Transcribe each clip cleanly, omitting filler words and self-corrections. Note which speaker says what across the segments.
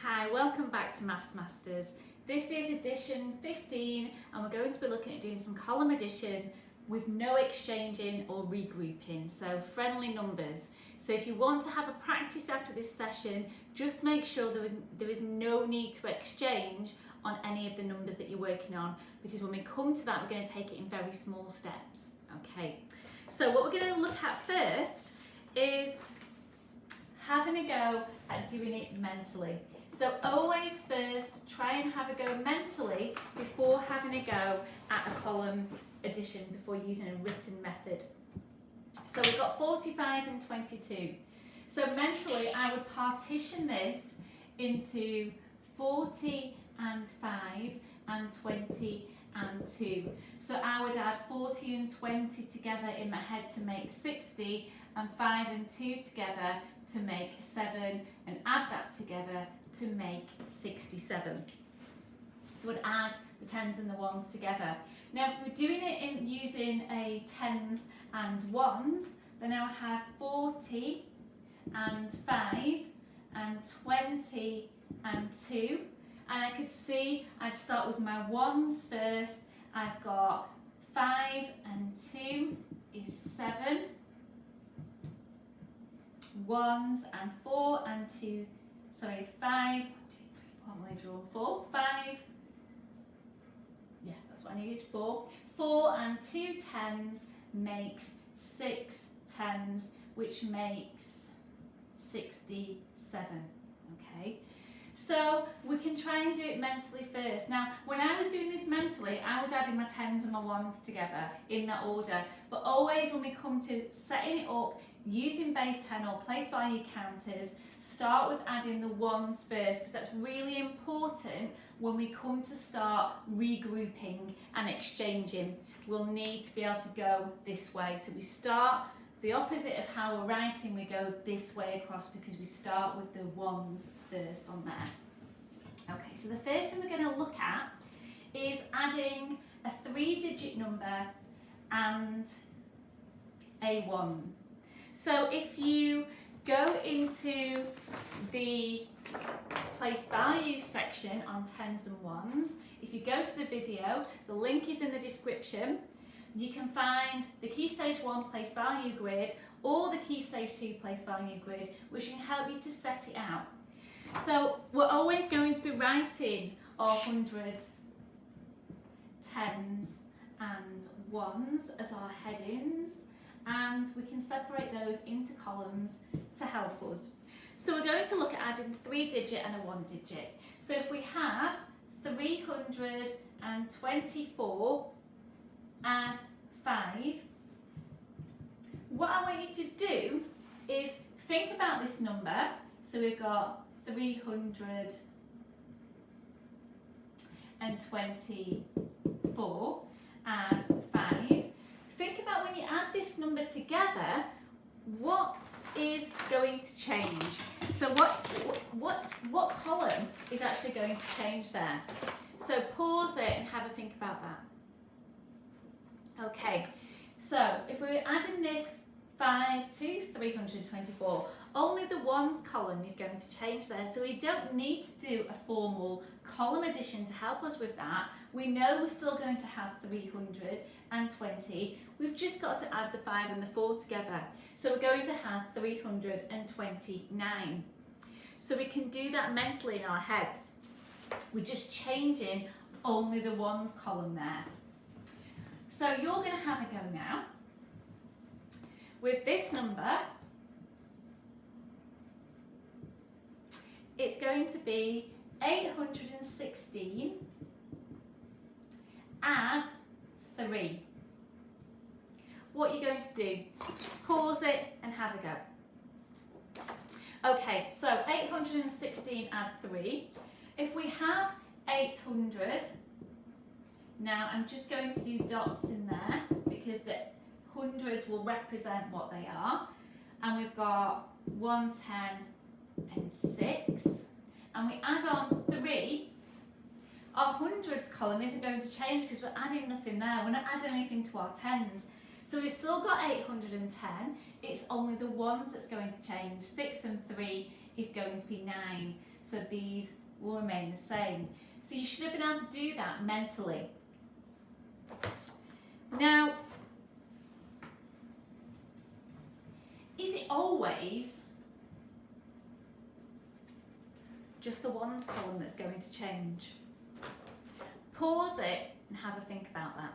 Speaker 1: Hi, welcome back to Maths Masters. This is edition 15 and we're going to be looking at doing some column addition with no exchanging or regrouping, so friendly numbers. So if you want to have a practice after this session, just make sure there is no need to exchange on any of the numbers that you're working on, because when we come to that we're going to take it in very small steps. Okay, so what we're going to look at first is having a go at doing it mentally. So always first try and have a go mentally before having a go at a column addition, before using a written method. So we've got 45 and 22. So mentally I would partition this into 40 and 5 and 20 and 2. So I would add 40 and 20 together in my head to make 60, and 5 and 2 together to make 7, and add that together to make 67. So I'd add the tens and the ones together. Now if we're doing it in using a tens and ones, then I'll have 40 and 5 and 20 and 2. And I could see I'd start with my ones first. I've got 5 and 2 is 7. Ones and 4 and 2, sorry, 5, 1, 2, 3, what will I draw? 4, 5, yeah, that's what I needed, 4. 4 and 2 tens makes 6 tens, which makes 67, okay? So we can try and do it mentally first. Now, when I was doing this mentally, I was adding my tens and my ones together in that order, but always when we come to setting it up, using base 10 or place value counters, start with adding the ones first, because that's really important when we come to start regrouping and exchanging. We'll need to be able to go this way. So we start the opposite of how we're writing, we go this way across because we start with the ones first on there. Okay, so the first one we're going to look at is adding a 3-digit number and a 1. So if you go into the place value section on tens and ones, if you go to the video, the link is in the description. You can find the Key Stage 1 Place Value Grid or the Key Stage 2 Place Value Grid, which can help you to set it out. So we're always going to be writing our hundreds, tens and ones as our headings, and we can separate those into columns to help us. So we're going to look at adding a 3-digit and a 1-digit. So if we have 324, add 5, what I want you to do is think about this number. So we've got 324, add 5. Think about when you add this number together, what is going to change? So what column is actually going to change there? So pause it and have a think about that. Okay, so if we were adding this 5 to 324, only the ones column is going to change there, so we don't need to do a formal column addition to help us with that. We know we're still going to have 320. We've just got to add the 5 and the 4 together. So we're going to have 329. So we can do that mentally in our heads. We're just changing only the ones column there. So you're going to have a go now with this number. It's going to be 816, add 3. What you're going to do, pause it and have a go. Okay, so 816 add 3. If we have 800, now I'm just going to do dots in there because the hundreds will represent what they are. And we've got 110 and 6. And we add on 3. Our hundreds column isn't going to change because we're adding nothing there. We're not adding anything to our tens. So we've still got 810. It's only the ones that's going to change. 6 and 3 is going to be 9. so these will remain the same. So you should have been able to do that mentally. Now, is it always just the ones column that's going to change? Pause it and have a think about that.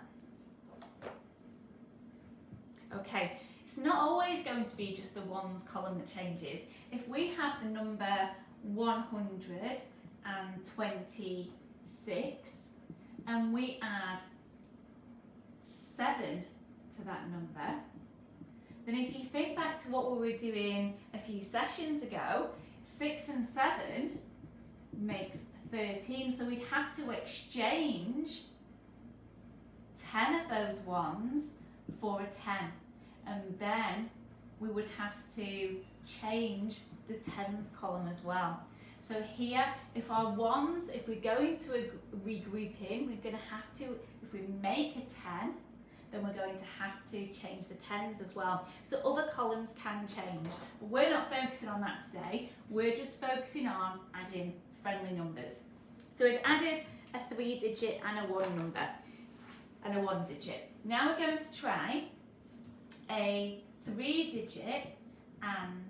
Speaker 1: Okay, it's not always going to be just the ones column that changes. If we have the number 126 and we add 7 to that number, then if you think back to what we were doing a few sessions ago, 6 and 7 makes 13, so we'd have to exchange 10 of those ones for a 10, and then we would have to change the tens column as well. So here, if we're going to a regrouping, we're going to have to, if we make a 10, then we're going to have to change the tens as well. So other columns can change. But we're not focusing on that today. We're just focusing on adding friendly numbers. So we've added a 3-digit and a 1 number and a 1-digit. Now we're going to try a 3-digit and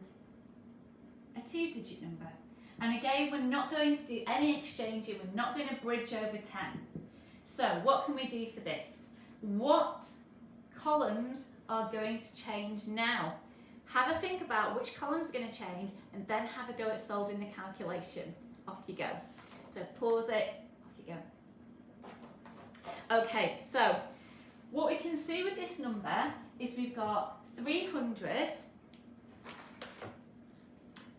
Speaker 1: a 2-digit number. And again, we're not going to do any exchanging. We're not going to bridge over 10. So what can we do for this? What columns are going to change now? Have a think about which column's going to change and then have a go at solving the calculation. Off you go. So pause it, off you go. Okay, so what we can see with this number is we've got 300.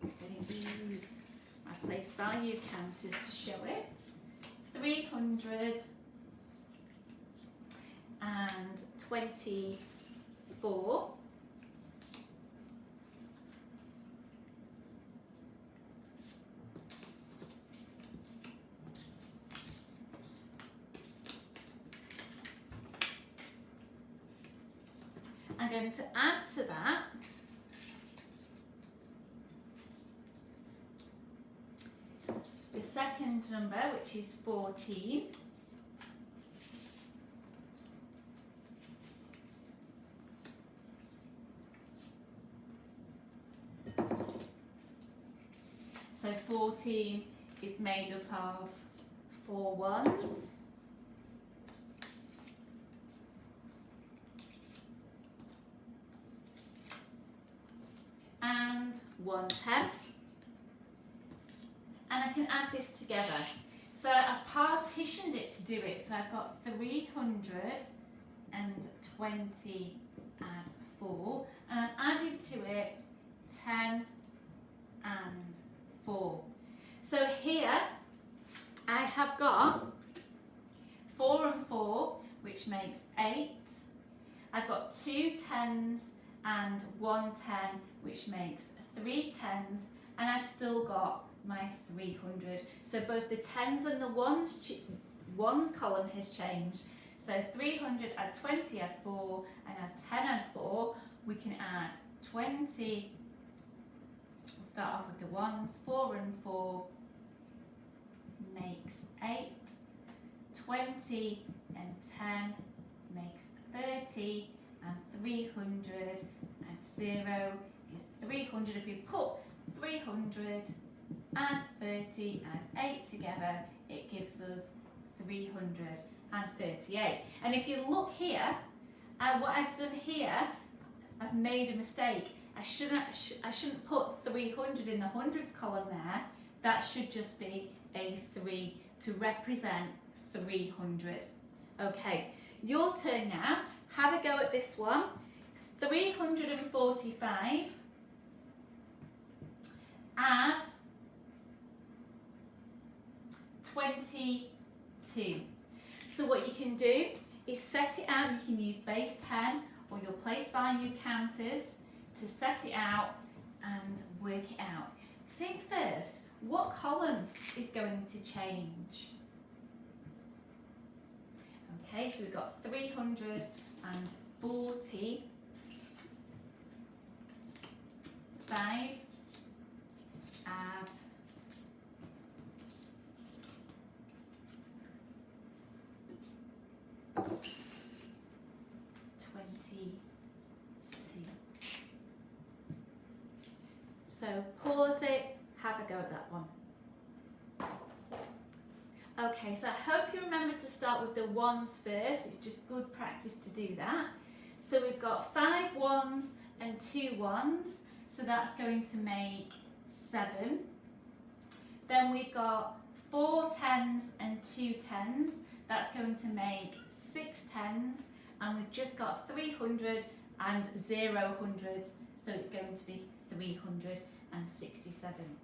Speaker 1: I'm going to use my place value counters to show it. 324. I'm going to add to that the second number, which is 14. So 14 is made up of 4 ones. And 1 10. And I can add this together. So I've partitioned it to do it. So I've got 320 add 4. And I've added to it 10 and 4. So here I have got 4 and 4, which makes 8. I've got 2 10s and 1 10, which makes 3 10s, and I've still got my 300. So both the 10s and the 1s column has changed. So 300 add 20 add 4, and add 10 add 4, we can add 20. We'll start off with the 1s. 4 and 4 makes 8. 20 and 10 makes 30, and 300 and 0 is 300. If we put 300 and 30 and 8 together, it gives us 338. And if you look here, what I've done here, I've made a mistake. I shouldn't put 300 in the hundreds column there. That should just be a 3 to represent 300. Okay, your turn now. Have a go at this one. 345 add 22. So what you can do is set it out. You can use base 10 or your place value counters to set it out and work it out. Think first, what column is going to change? Okay, so we've got 345 add So pause it, have a go at that one. Okay, so I hope you remember to start with the ones first. It's just good practice to do that. So we've got 5 ones and 2 ones, so that's going to make 7. Then we've got 4 10s and 2 10s, that's going to make 6 10s, and we've just got 300 and 0 hundreds, so it's going to be 367.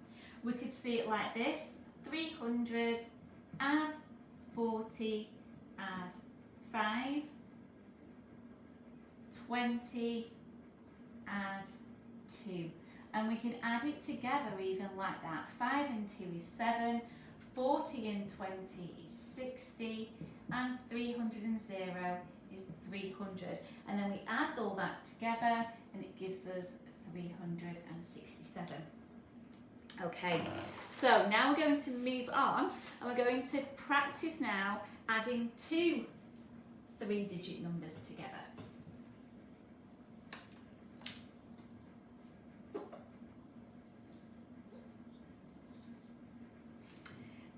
Speaker 1: We could see it like this: 300, add 40, add 5, 20, add 2. And we can add it together even like that. 5 and 2 is 7, 40 and 20 is 60, and 300 and 0 is 300. And then we add all that together and it gives us 367. Okay, so now we're going to move on and we're going to practice now adding 2 3-digit numbers together.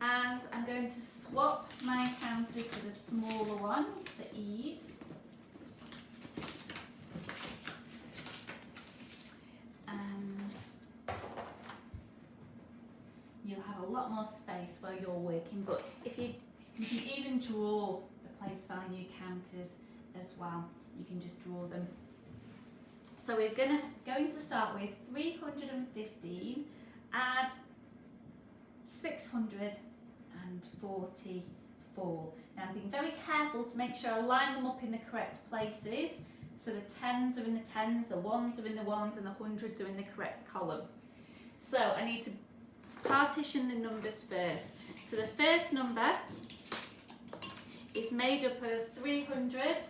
Speaker 1: And I'm going to swap my counters for the smaller ones for ease. You'll have a lot more space where you're working, but if you can even draw the place value counters as well, you can just draw them. So we're going to start with 315, add 644. Now I'm being very careful to make sure I line them up in the correct places. So the 10s are in the 10s, the 1s are in the 1s, and the hundreds are in the correct column. So I need to partition the numbers first. So the first number is made up of 300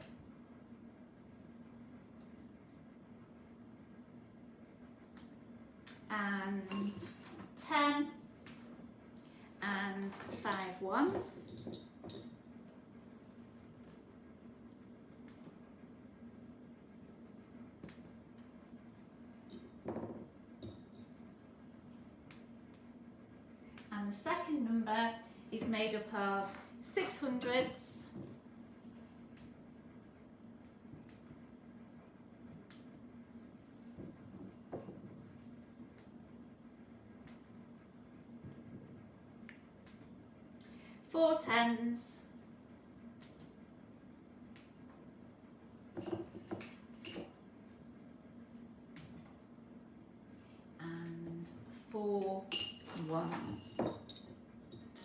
Speaker 1: and 10 and 5 ones. And the second number is made up of 600s four 10s and 4 ones.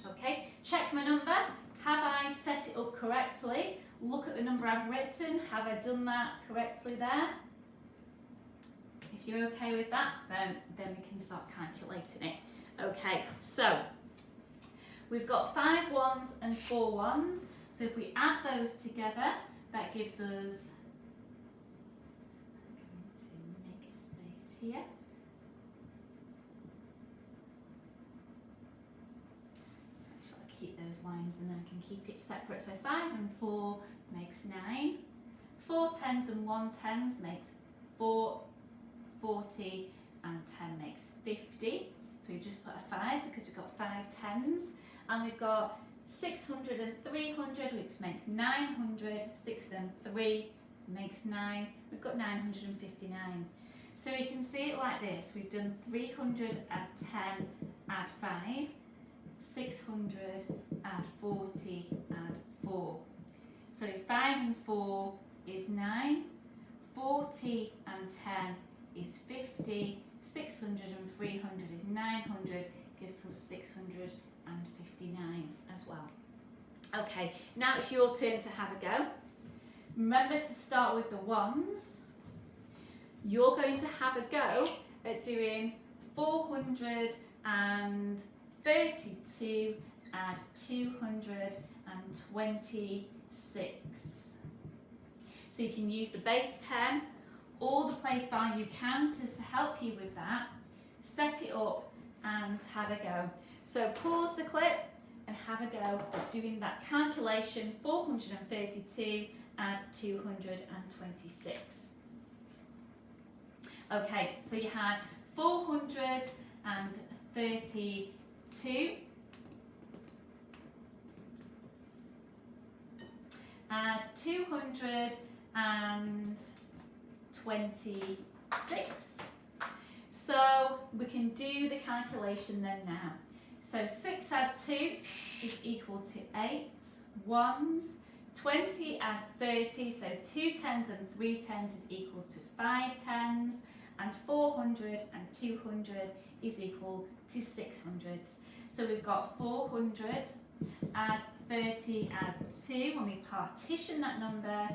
Speaker 1: Okay, check my number. Have I set it up correctly? Look at the number I've written. Have I done that correctly there? If you're okay with that, then we can start calculating it. Okay, so we've got 5 ones and 4 ones. So if we add those together, that gives us, I'm going to make a space here. Keep those lines and then I can keep it separate. So 5 and 4 makes 9. 4 10s and 1 10s makes 4 40 and 10 makes 50. So we've just put a 5 because we've got 5 10s. And we've got 600 and 300, which makes 900. 6 and 3 makes 9. We've got 959. So we can see it like this. We've done 300 add 10, add 5. 600, add 40, add 4. So 5 and 4 is 9, 40 and 10 is 50, 600 and 300 is 900, gives us 659 as well. Okay, now it's your turn to have a go. Remember to start with the ones. You're going to have a go at doing 432, add 226. So you can use the base 10 or the place value counters to help you with that. Set it up and have a go. So pause the clip and have a go at doing that calculation. 432, add 226. Okay, so you had 432. Add 226. So we can do the calculation then now. So 6 add 2 is equal to 8 ones. 20 add 30, so 2 tens and 3 tens is equal to 5 tens. And 400 and 200 is equal to 600s. So we've got 400 add 30 add 2. When we partition that number,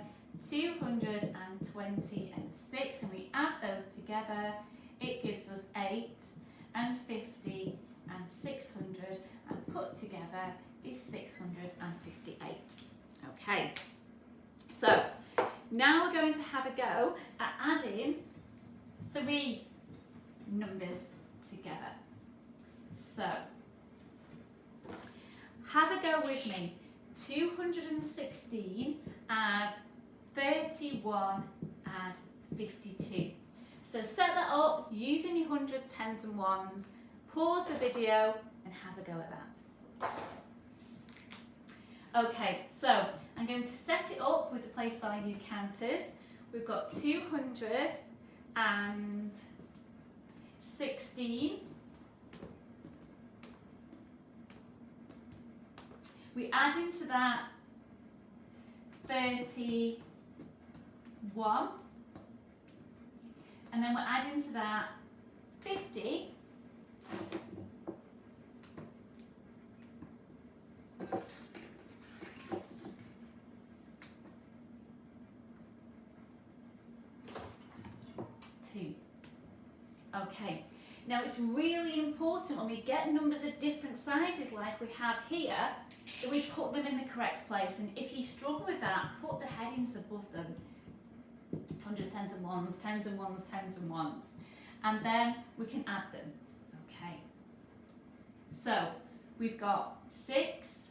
Speaker 1: 220 and 6, and we add those together, it gives us 8 and 50 and 600, and put together is 658. Okay, so now we're going to have a go at adding 3 numbers together. So have a go with me. 216 add 31 add 52. So set that up using your hundreds, tens and ones. Pause the video and have a go at that. Okay, so I'm going to set it up with the place value counters. We've got 216. We add into that 31, and then we're adding to that 50. Okay, now it's really important when we get numbers of different sizes like we have here, that we put them in the correct place. And if you struggle with that, put the headings above them. Hundreds, tens and ones, tens and ones, tens and ones. And then we can add them. Okay. So we've got 6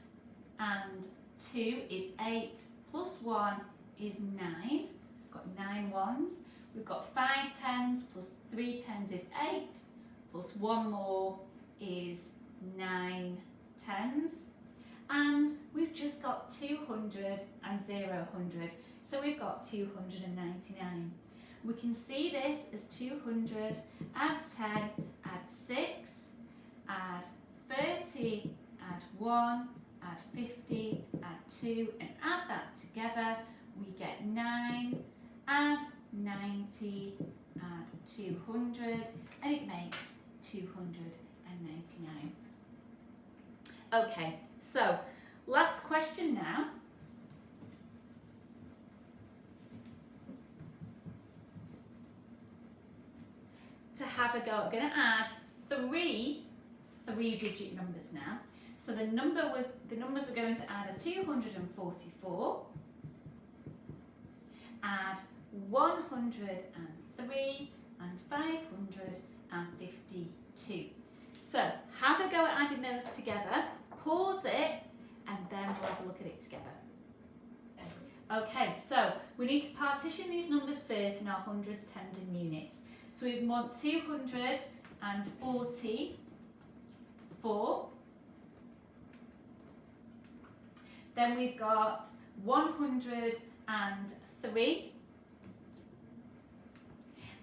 Speaker 1: and 2 is 8, plus 1 is 9. We've got 9 ones. We've got 5 tens plus 3 tens is 8, plus 1 more is 9 tens. And we've just got 200 and 0, 100. So we've got 299. We can see this as 200, add 10, add 6, add 30, add 1, add 50, add 2, and add that together. We get 9, add 90, add 200, and it makes 299. Okay, so last question now. To have a go, I'm going to add 3 three-digit numbers now. So the numbers we're going to add are 244, add 103, and 552. So have a go at adding those together, pause it, and then we'll have a look at it together. Okay, so we need to partition these numbers first in our hundreds, tens and units. So we want 244. Then we've got 103.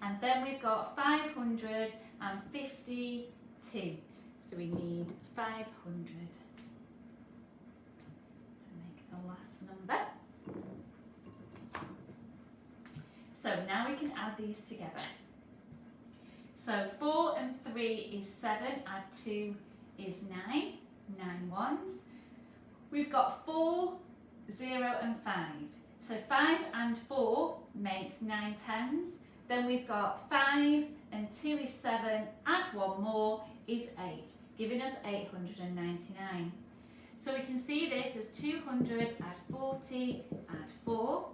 Speaker 1: And then we've got 552. So we need 500 to make the last number. So now we can add these together. So 4 and 3 is 7, add 2 is 9, 9 ones. We've got 4, 0 and 5. So 5 and 4 makes 9 tens. Then we've got 5 and 2 is 7, add 1 more is 8, giving us 899. So we can see this as 200, add 40, add 4,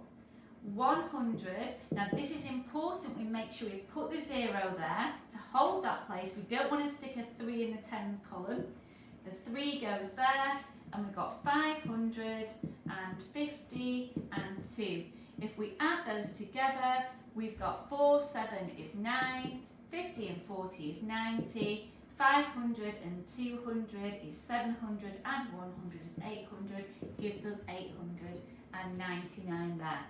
Speaker 1: 100. Now this is important, we make sure we put the 0 there to hold that place. We don't want to stick a 3 in the tens column. The 3 goes there, and we've got 500 and 50 and 2. If we add those together, we've got 4, 7 is 9, 50 and 40 is 90, 500 and 200 is 700, and 100 is 800, gives us 899 there.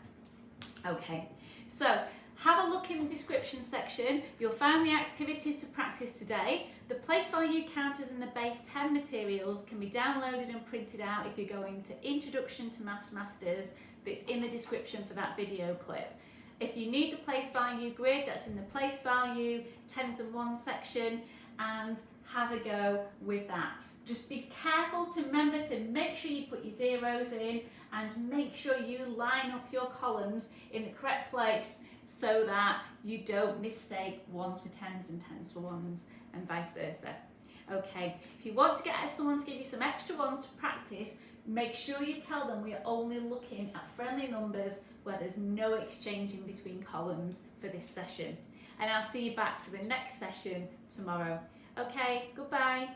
Speaker 1: Okay, so have a look in the description section. You'll find the activities to practice today. The place value counters and the base 10 materials can be downloaded and printed out if you're going to Introduction to Maths Masters, that's in the description for that video clip. If you need the place value grid, that's in the place value tens and ones section, and have a go with that. Just be careful to remember to make sure you put your zeros in and make sure you line up your columns in the correct place so that you don't mistake ones for tens and tens for ones and vice versa. Okay, if you want to get someone to give you some extra ones to practice, make sure you tell them we are only looking at friendly numbers where there's no exchanging between columns for this session. And I'll see you back for the next session tomorrow. Okay, goodbye.